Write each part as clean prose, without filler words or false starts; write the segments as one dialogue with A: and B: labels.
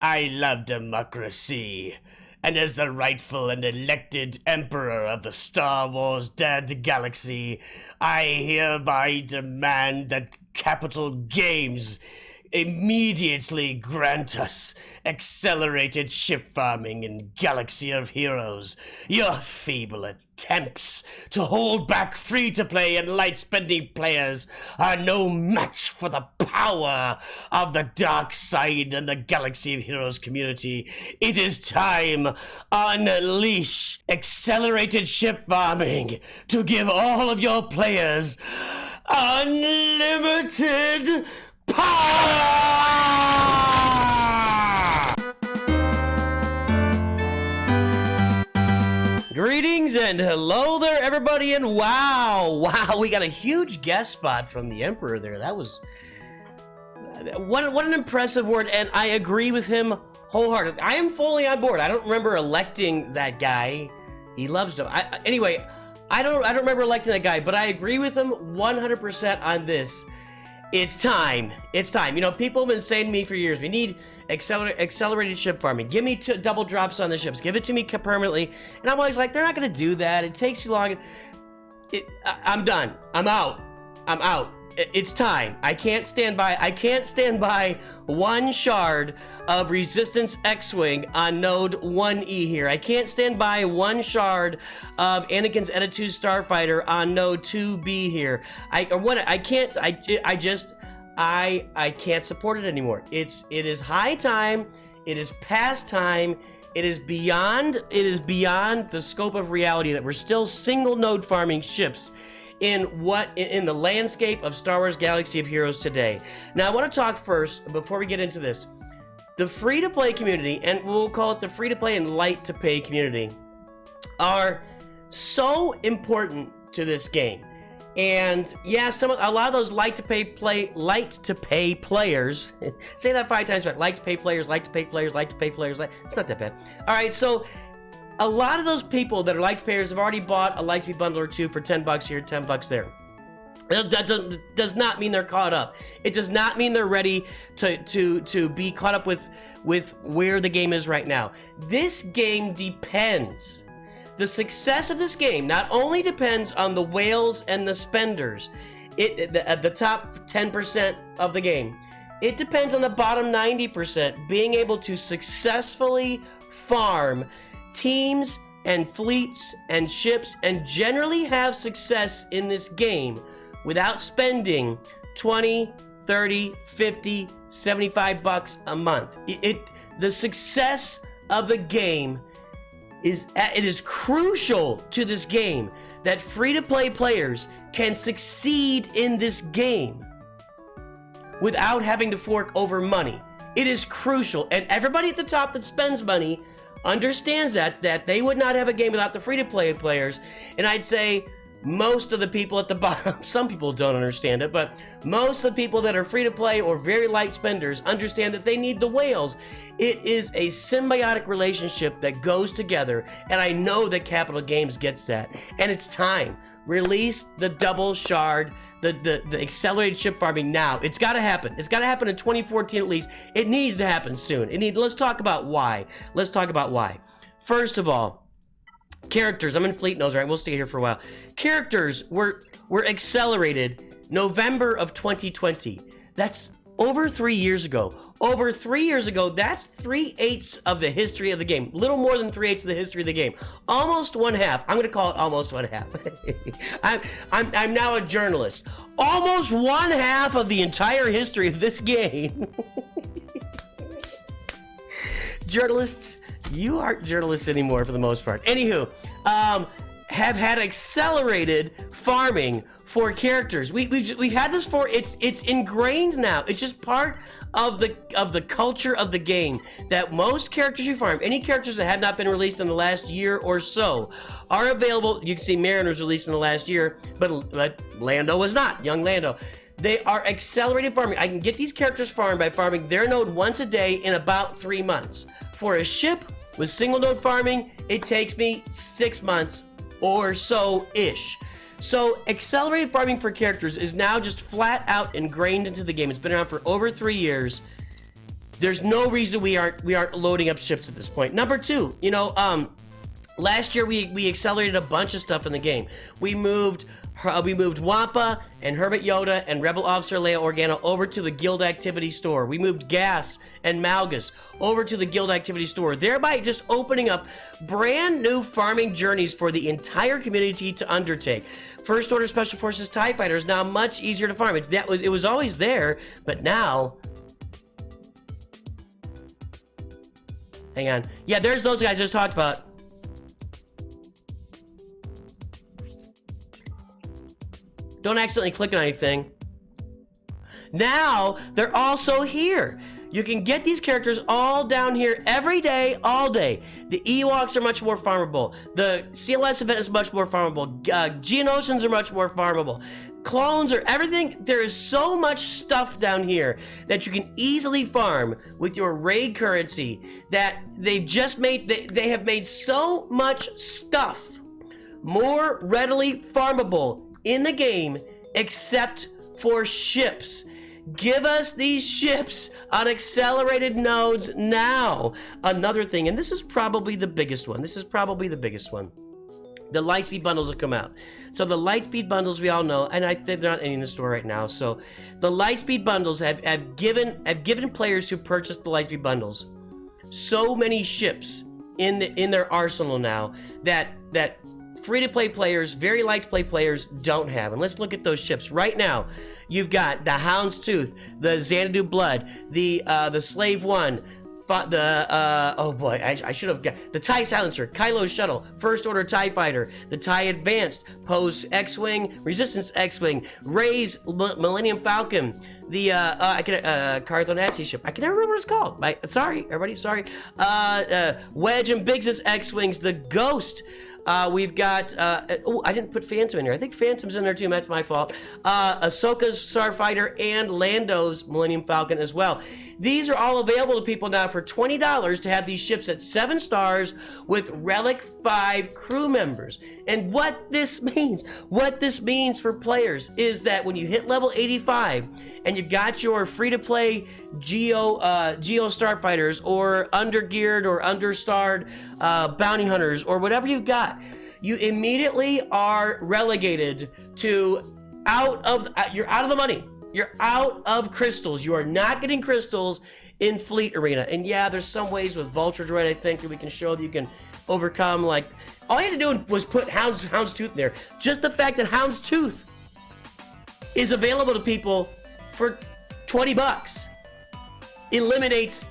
A: I love democracy. And as the rightful and elected emperor of the Star Wars dead galaxy, I hereby demand that Capital Games immediately grant us accelerated ship farming in Galaxy of Heroes. Your feeble attempts to hold back free-to-play and light-spending players are no match for the power of the dark side and the Galaxy of Heroes community. It is time, unleash accelerated ship farming to give all of your players unlimited power! Greetings and hello there, everybody, and wow, we got a huge guest spot from the Emperor there. That was what an impressive word, and I agree with him wholeheartedly. I am fully on board. I don't remember electing that guy. He loves them. Anyway, I don't remember electing that guy, but I agree with him 100% on this. It's time. It's time. You know, people have been saying to me for years, we need accelerated ship farming. Give me double drops on the ships. Give it to me permanently. And I'm always like, they're not going to do that. It takes too long. I'm done. I'm out. I'm out. It's time. I can't stand by one shard of Resistance X-Wing on node 1E here. I can't stand by one shard of Anakin's Editu Starfighter on node 2B here. I can't support it anymore. It is high time. It is past time. It is beyond the scope of reality that we're still single node farming ships in the landscape of Star Wars Galaxy of Heroes today. Now, I want to talk first, before we get into this, the free-to-play community, and we'll call it the free-to-play and light-to-pay community, are so important to this game. And yeah, a lot of those light-to-pay players, say that 5 times, right? Light-to-pay players, light-to-pay players, light-to-pay players, it's not that bad. All right, so a lot of those people that are light payers have already bought a Lightspeed bundle or two for $10 here, $10 there. That does not mean they're caught up. It does not mean they're ready to be caught up with where the game is right now. This game depends. The success of this game not only depends on the whales and the spenders, the top 10% of the game. It depends on the bottom 90% being able to successfully farm teams and fleets and ships and generally have success in this game without spending 20, 30, 50, 75 bucks a month. The success of the game is crucial to this game that free-to-play players can succeed in this game without having to fork over money. It is crucial, and everybody at the top that spends money understands that they would not have a game without the free-to-play players. And I'd say most of the people at the bottom, some people don't understand it, but most of the people that are free-to-play or very light spenders understand that they need the whales. It is a symbiotic relationship that goes together, and I know that Capital Games gets that. And it's time. Release the double shard, the accelerated ship farming now. It's got to happen. It's got to happen in 2014 at least. It needs to happen soon. Let's talk about why. First of all, characters. I'm in Fleet Nodes, right? We'll stay here for a while. Characters were accelerated November of 2020. That's over 3 years ago. Over 3 years ago, that's 3/8 of the history of the game. Little more than 3/8 of the history of the game. Almost one half. I'm going to call it almost one half. I'm now a journalist. Almost one half of the entire history of this game. Journalists, you aren't journalists anymore for the most part. Anywho, have had accelerated farming for characters. We've had this for it's ingrained now. It's just part of the culture of the game that most characters you farm, any characters that have not been released in the last year or so, are available. You can see Mariner's released in the last year, but Lando was not. Young Lando. They are accelerated farming. I can get these characters farmed by farming their node once a day in about 3 months. For a ship with single node farming, it takes me 6 months or so-ish. So accelerated farming for characters is now just flat out ingrained into the game. It's been around for over 3 years. there's no reason we aren't loading up ships at this point. Number 2, you know, last year we accelerated a bunch of stuff in the game. We moved Wampa and Hermit Yoda and Rebel Officer Leia Organa over to the Guild Activity Store. We moved Gas and Malgus over to the Guild Activity Store, thereby just opening up brand new farming journeys for the entire community to undertake. First Order Special Forces TIE Fighter is now much easier to farm. It was always there, but now... Hang on. Yeah, there's those guys I just talked about. Don't accidentally click on anything. Now, they're also here. You can get these characters all down here every day, all day. The Ewoks are much more farmable. The CLS event is much more farmable. Geonosians are much more farmable. Clones are everything. There is so much stuff down here that you can easily farm with your raid currency that they've just made. They have made so much stuff more readily farmable in the game, except for ships. Give us these ships on accelerated nodes now. Another thing, and this is probably the biggest one. The Lightspeed bundles have come out. So the Lightspeed bundles, we all know, and they're not any in the store right now. So the Lightspeed bundles have given players who purchased the Lightspeed bundles so many ships in their arsenal now that free-to-play players, very light-to-play players don't have. And let's look at those ships right now. You've got the Houndstooth, the Xanadu Blood, the Slave One, oh boy, I should have got the TIE Silencer, Kylo Shuttle, First Order TIE Fighter, the TIE Advanced, Post X-Wing, Resistance X-Wing, Rey's Millennium Falcon, the Carthon Assi ship. I can never remember what it's called. Sorry, everybody, sorry. Wedge and Biggs' X-Wings, the Ghost. We've got, oh, I didn't put Phantom in here. I think Phantom's in there too, that's my fault. Ahsoka's Starfighter and Lando's Millennium Falcon as well. These are all available to people now for $20 to have these ships at 7 stars with Relic 5 crew members. And what this means for players is that when you hit level 85 and you've got your free-to-play Geo Starfighters or undergeared or understarred bounty hunters or whatever you've got, you immediately are relegated to you're out of the money. You're out of crystals. You are not getting crystals in Fleet Arena. And yeah, there's some ways with Vulture Droid, I think, that we can show that you can overcome. Like, all you had to do was put Houndstooth in there. Just the fact that Houndstooth is available to people for $20 eliminates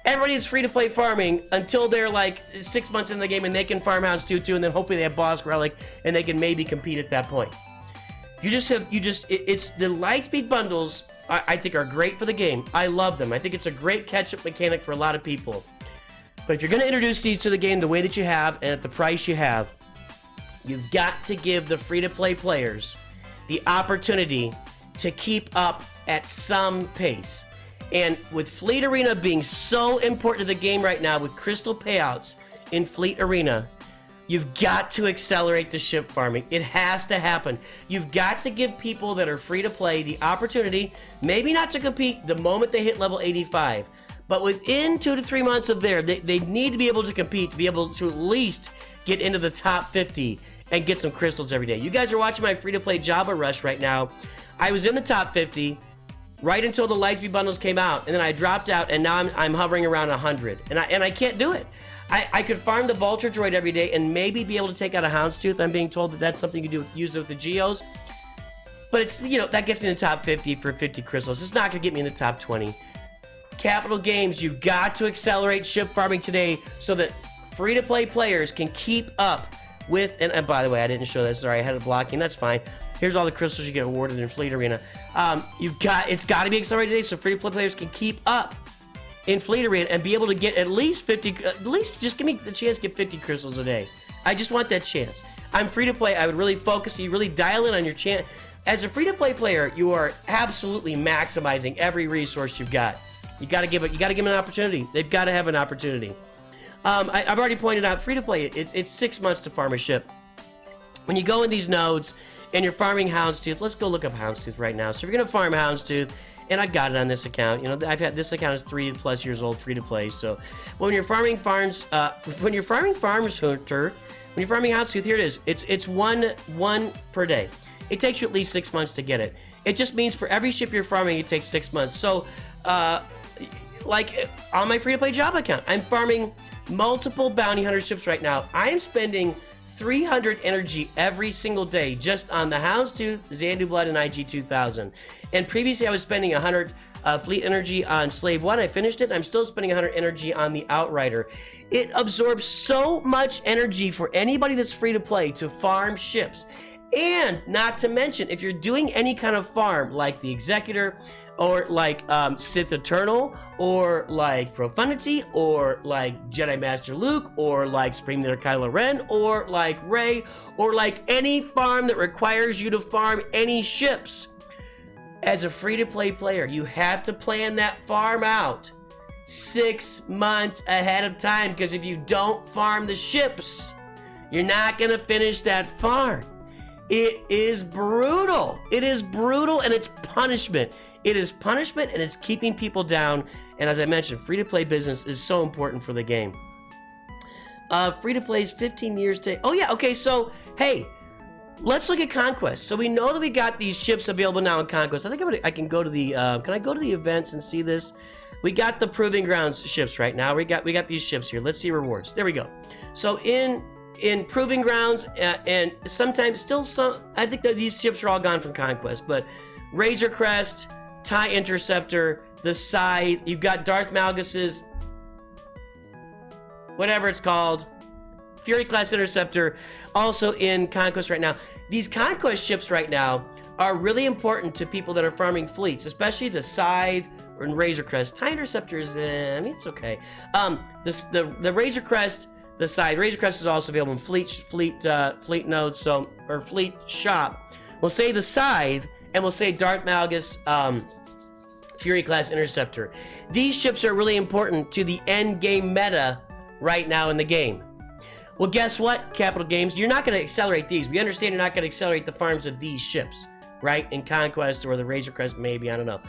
A: everybody that's free-to-play farming until they're like 6 months in the game and they can farm Houndstooth too, and then hopefully they have Boss Relic and they can maybe compete at that point. It's the Lightspeed bundles, I think, are great for the game. I love them. I think it's a great catch-up mechanic for a lot of people. But if you're going to introduce these to the game the way that you have and at the price you have, you've got to give the free-to-play players the opportunity to keep up at some pace. And with Fleet Arena being so important to the game right now, with crystal payouts in Fleet Arena, you've got to accelerate the ship farming. It has to happen. You've got to give people that are free to play the opportunity, maybe not to compete the moment they hit level 85, but within 2 to 3 months of there, they need to be able to compete, to be able to at least get into the top 50 and get some crystals every day. You guys are watching my free-to-play Java Rush right now. I was in the top 50 right until the Lightspeed bundles came out, and then I dropped out, and now I'm hovering around 100, and I can't do it. I could farm the Vulture Droid every day and maybe be able to take out a Houndstooth. I'm being told that that's something you can do, use it with the Geos. But it's, you know, that gets me in the top 50 for 50 crystals. It's not going to get me in the top 20. Capital Games, you've got to accelerate ship farming today so that free-to-play players can keep up with, and by the way, I didn't show that, sorry, I had it blocking, that's fine. Here's all the crystals you get awarded in Fleet Arena. It's got to be accelerated today so free-to-play players can keep up in Fleet Arena and be able to get at least 50, at least just give me the chance to get 50 crystals a day. I just want that chance. I'm free to play. I would really focus, you really dial in on your chance. As a free to play player, you are absolutely maximizing every resource you've got. You got to give them an opportunity. They've got to have an opportunity. I've already pointed out, free to play, it's 6 months to farm a ship. When you go in these nodes and you're farming Houndstooth, let's go look up Houndstooth right now. So if you're going to farm Houndstooth and I got it on this account. You know, I've had this account is 3+ years old, free to play. So when you're farming farms, when you're farming farms hunter, when you're farming house, here it is. It's one per day. It takes you at least 6 months to get it. It just means for every ship you're farming, it takes 6 months. So, like on my free-to-play job account, I'm farming multiple bounty hunter ships right now. I am spending 300 energy every single day just on the Houndstooth, Xandu Blood, and IG-2000. And previously, I was spending 100 fleet energy on Slave 1. I finished it, and I'm still spending 100 energy on the Outrider. It absorbs so much energy for anybody that's free to play to farm ships. And not to mention, if you're doing any kind of farm, like the Executor, or like Sith Eternal, or like Profundity, or like Jedi Master Luke, or like Supreme Leader Kylo Ren, or like Rey, or like any farm that requires you to farm any ships, as a free-to-play player, you have to plan that farm out 6 months ahead of time, because if you don't farm the ships, you're not going to finish that farm. It is brutal. It is brutal, and it's punishment. It is punishment, and it's keeping people down. And as I mentioned, free-to-play business is so important for the game. Free-to-play is 15 years to... Oh, yeah, okay, so, hey, let's look at Conquest. So we know that we got these ships available now in Conquest. I think I can go to the... can I go to the events and see this? We got the Proving Grounds ships right now. We got these ships here. Let's see rewards. There we go. So in Proving Grounds, and sometimes still some... I think that these ships are all gone from Conquest, but Razor Crest, TIE Interceptor, the Scythe, you've got Darth Malgus's, whatever it's called, Fury Class Interceptor, also in Conquest right now. These Conquest ships right now are really important to people that are farming fleets, especially the Scythe and Razor Crest. TIE Interceptors, I mean, it's okay. The Razor Crest, the Scythe. Razor Crest is also available in fleet nodes, so, or fleet shop. We'll say the Scythe, and we'll say Darth Malgus, Fury Class Interceptor. These ships are really important to the end game meta right now in the game. Well, guess what, Capital Games? You're not going to accelerate these. We understand you're not going to accelerate the farms of these ships, right? In Conquest or the Razor Crest, maybe, I don't know.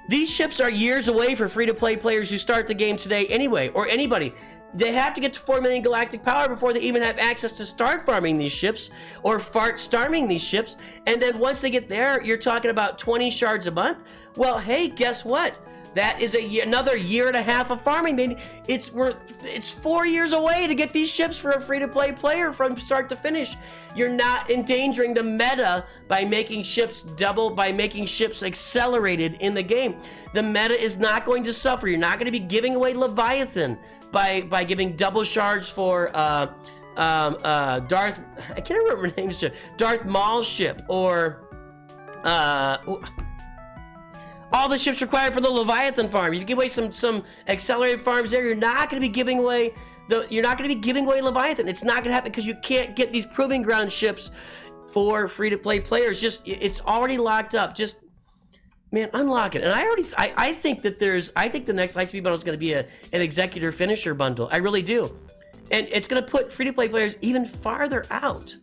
A: These ships are years away for free-to-play players who start the game today anyway, or anybody. They have to get to 4 million galactic power before they even have access to start farming these ships or starming these ships. And then once they get there, you're talking about 20 shards a month. Well, hey, guess what? That is another year and a half of farming. It's 4 years away to get these ships for a free-to-play player from start to finish. You're not endangering the meta by making ships by making ships accelerated in the game. The meta is not going to suffer. You're not going to be giving away Leviathan by giving double shards for Darth, I can't remember her name, Darth Maul's ship, or all the ships required for the Leviathan farm. You give away some accelerated farms there. You're not going to be giving away Leviathan. It's not going to happen because you can't get these Proving Ground ships for free-to-play players. It's already locked up. Just, man, unlock it. And I think that I think the next Lightspeed bundle is going to be an Executor Finisher bundle. I really do. And it's going to put free-to-play players even farther out.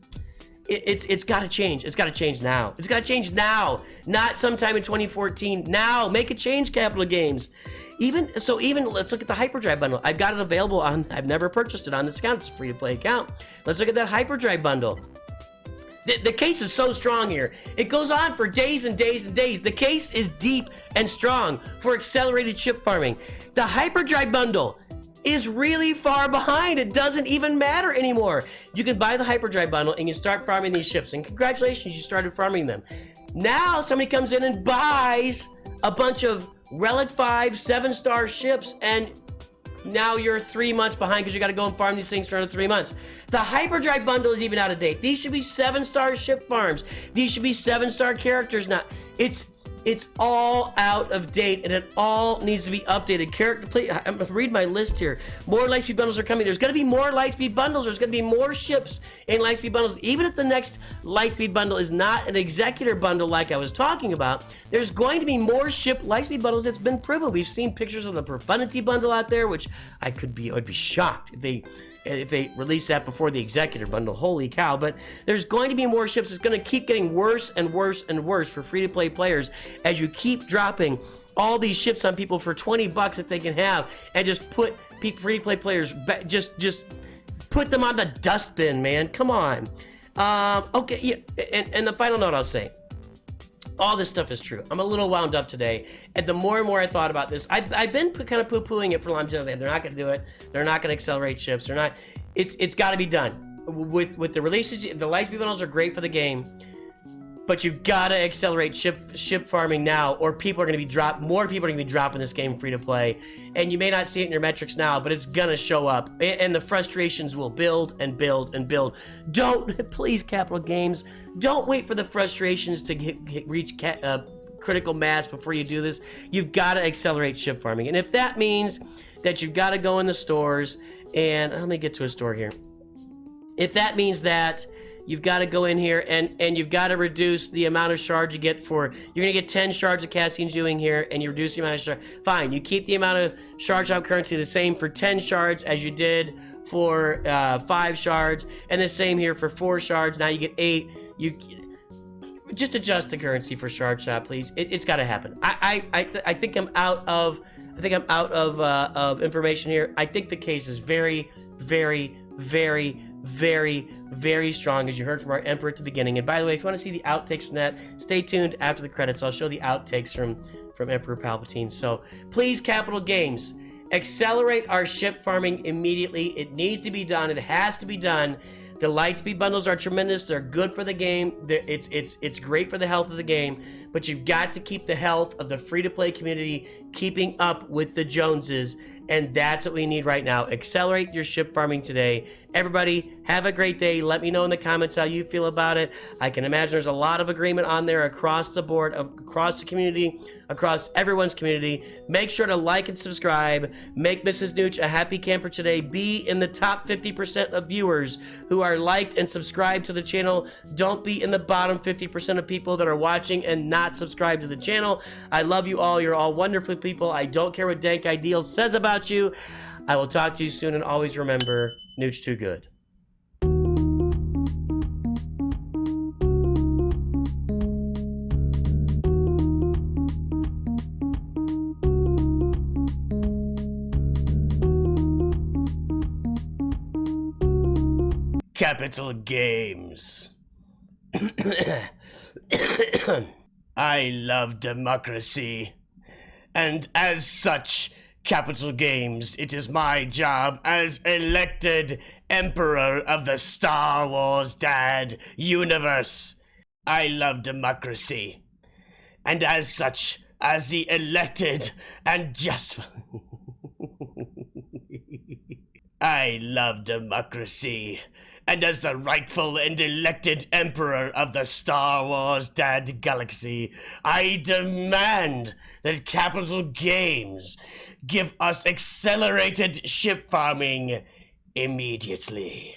A: It's got to change. It's got to change now. It's got to change now, not sometime in 2014. Now, make a change, Capital Games. Even let's look at the Hyperdrive bundle. I've got it available on. I've never purchased it on this account. It's a free-to-play account. Let's look at that Hyperdrive bundle. The case is so strong here. It goes on for days and days and days. The case is deep and strong for accelerated ship farming. The Hyperdrive bundle is really far behind. It doesn't even matter anymore. You can buy the Hyperdrive bundle and you start farming these ships. And congratulations, you started farming them. Now somebody comes in and buys a bunch of Relic 5 7-star ships, and now you're 3 months behind because you got to go and farm these things for another 3 months. The Hyperdrive bundle is even out of date. These should be 7-star ship farms. These should be 7-star characters now. It's all out of date, and it all needs to be updated. I'm going to read my list here. More Lightspeed bundles are coming. There's going to be more Lightspeed bundles. There's going to be more ships in Lightspeed bundles. Even if the next Lightspeed bundle is not an Executor bundle like I was talking about, there's going to be more ship Lightspeed bundles that's been proven. We've seen pictures of the Profundity bundle out there, which I would be shocked if they release that before the executive bundle. Holy cow. But there's going to be more ships. It's going to keep getting worse and worse and worse for free-to-play players as you keep dropping all these ships on people for 20 bucks that they can have, and just put free-to-play players just put them on the dustbin, man. Come on. Okay, yeah, and the final note I'll say, all this stuff is true. I'm a little wound up today, and the more and more I thought about this, I've been kind of poo-pooing it for a long time. They're not going to do it. They're not going to accelerate ships. They're not. It's got to be done. With the releases, the Lightspeed bundles are great for the game, but you've got to accelerate ship farming now, or people are going to be more people are going to be dropping this game free to play, and you may not see it in your metrics now, but it's going to show up, and the frustrations will build and build and build. Please, Capital Games, don't wait for the frustrations to reach critical mass before you do this. You've got to accelerate ship farming, and if that means that you've got to go in the stores, and let me get to a store here. If that means that you've got to go in here and you've got to reduce the amount of shards you get for, you're going to get 10 shards of casting doing here, and you reduce the amount of shards. Fine, you keep the amount of shard shop currency the same for 10 shards as you did for 5 shards, and the same here for 4 shards. Now you get 8. You just adjust the currency for shard shop, please. It's got to happen. I think I'm out of information here. I think the case is very, very, very, very, very strong, as you heard from our Emperor at the beginning. And by the way, if you want to see the outtakes from that, stay tuned after the credits. I'll show the outtakes from Emperor Palpatine. So please, Capital Games, accelerate our ship farming immediately. It needs to be done. It has to be done. The Lightspeed bundles are tremendous. They're good for the game. It's great for the health of the game, but you've got to keep the health of the free-to-play community keeping up with the Joneses, and that's what we need right now. Accelerate your ship farming today. Everybody, have a great day. Let me know in the comments how you feel about it. I can imagine there's a lot of agreement on there across the board, across the community, across everyone's community. Make sure to like and subscribe. Make Mrs. Nooch a happy camper today. Be in the top 50% of viewers who are liked and subscribed to the channel. Don't be in the bottom 50% of people that are watching and not subscribed to the channel. I love you all. You're all wonderful people. I don't care what Dank Ideal says about you. I will talk to you soon, and always remember, Nooch too good. Capital Games. I love democracy, and as such, Capital Games, it is my job as elected Emperor of the Star Wars Dad universe. I love democracy, and as such, as the elected and just... I love democracy, and as the rightful and elected Emperor of the Star Wars Dad Galaxy, I demand that Capital Games give us accelerated ship farming immediately.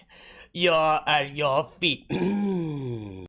A: You're at your feet.